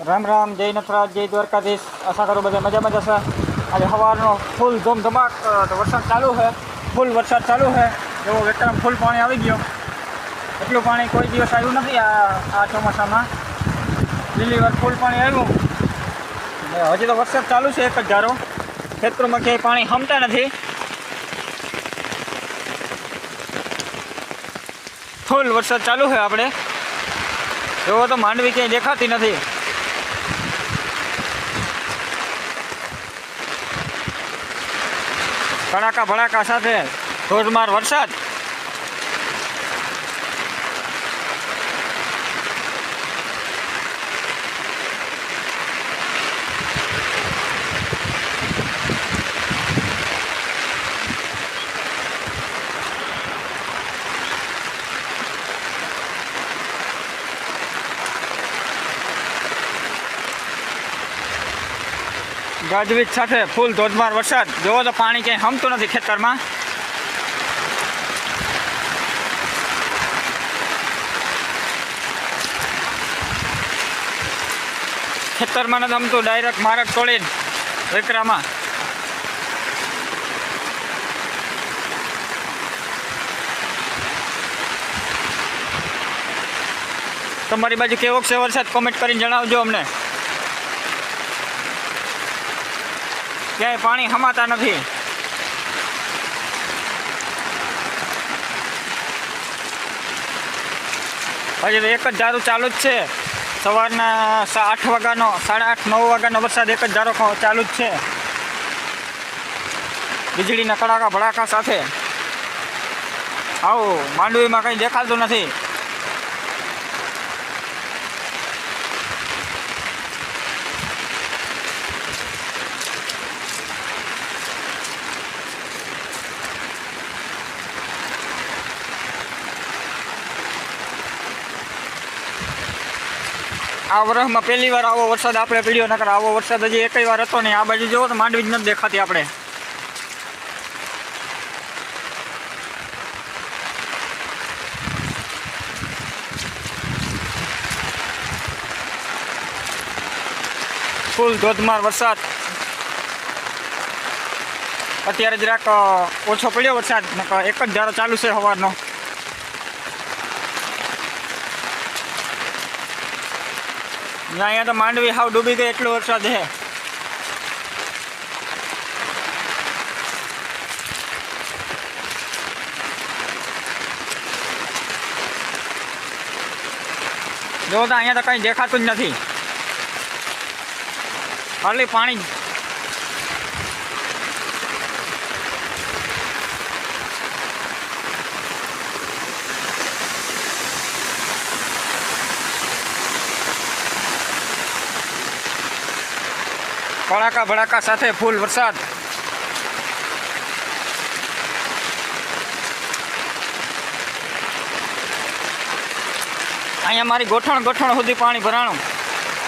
राम राम, जय नटराज, जय द्वारकाधीश। आशा करो बधे मजा मजा से। आज सवारनो फूल धूमधमाक तो वरसाद चालू है, फूल वरसाद चालू है। जो वेटर फूल पानी आई गयो, एटलू पानी कोई दिवस आव्યું નથી આ ચોમાસામાં। પહેલી વાર ફૂલ પાણી આવ્યું। હજી તો વરસાદ ચાલુ છે, એક જ ધારો। ખેતરોમાં ક્યાંય પાણી હમતા નથી। ફૂલ વરસાદ ચાલુ છે। આપણે જોવો તો માંડવી ક્યાંય દેખાતી નથી। કડાકા ભડાકા સાથે ધોધમાર વરસાદ। ગાજવીજ સાથે ફૂલ ધોધમાર વરસાદ। જોવો તો પાણી ક્યાંય હમતું નથી ખેતરમાં। ખેતરમાં નથી હમતું, ડાયરેક્ટ મારક તોડીને વેકરામાં। તમારી બાજુ કેવો છે વરસાદ? કોમેન્ટ કરીને જણાવજો અમને। ક્યાંય પાણી હમાતા નથી। હજી તો એક જ ધારું ચાલુ જ છે। સવારના 8 વાગ્યાનો 8:30 9 વાગ્યાનો વરસાદ એક જ ધારો ચાલુ જ છે, વીજળીના કડાકા ભડાકા સાથે। આવો માંડવીમાં કંઈ દેખાતું નથી। આ વર્ષમાં પહેલી વાર આવો વરસાદ આપણે પીડ્યો, નકર આવો વરસાદ હજી એકય વાર હતો નહીં। આ બાજુ જોવો તો માંડવી જ નથી દેખાતી આપણે। ફૂલ ધોધમાર વરસાદ। અત્યારે જરાક ઓછો પડ્યો વરસાદ, નકર એક જ ધારો ચાલુ છે સવારનો। અહીંયા તો માંડવી હાવ ડૂબી ગઈ, એટલો વરસાદ છે। જો તો અહીંયા તો કંઈ દેખાતું જ નથી, ખાલી પાણી। કડાકા ભડાકા સાથે ફૂલ વરસાદ। અહીંયા મારી ગોઠણ સુધી પાણી ભરાણું।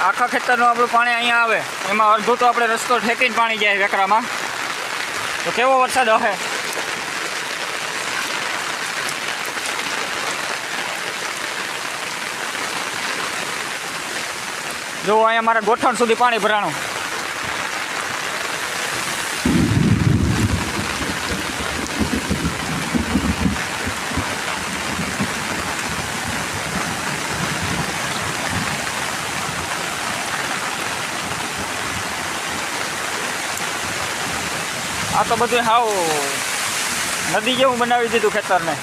આખા ખેતરનું આપણું પાણી અહીંયા આવે, એમાં અડધું તો આપણે રસ્તો ઠેકીને પાણી જાય વેકરામાં। તો કેવો વરસાદ હશે। જો અહીંયા મારા ગોઠણ સુધી પાણી ભરાણું। આ તો બધું હાવ નદી જેવું બનાવી દીધું ખેતરને।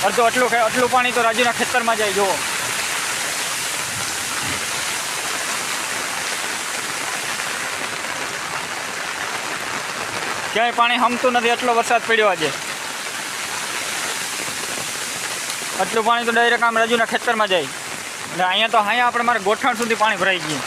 અડધો આટલું પાણી તો રાજુના ખેતરમાં જાય। જુઓ ક્યાંય પાણી હમતું નથી, એટલો વરસાદ પડ્યો આજે। આટલું પાણી તો ડાયરેક્ટ આમ રાજુના ખેતરમાં જાય, એટલે અહીંયા તો આપણે મારે ગોઠણ સુધી પાણી ભરાઈ ગયું।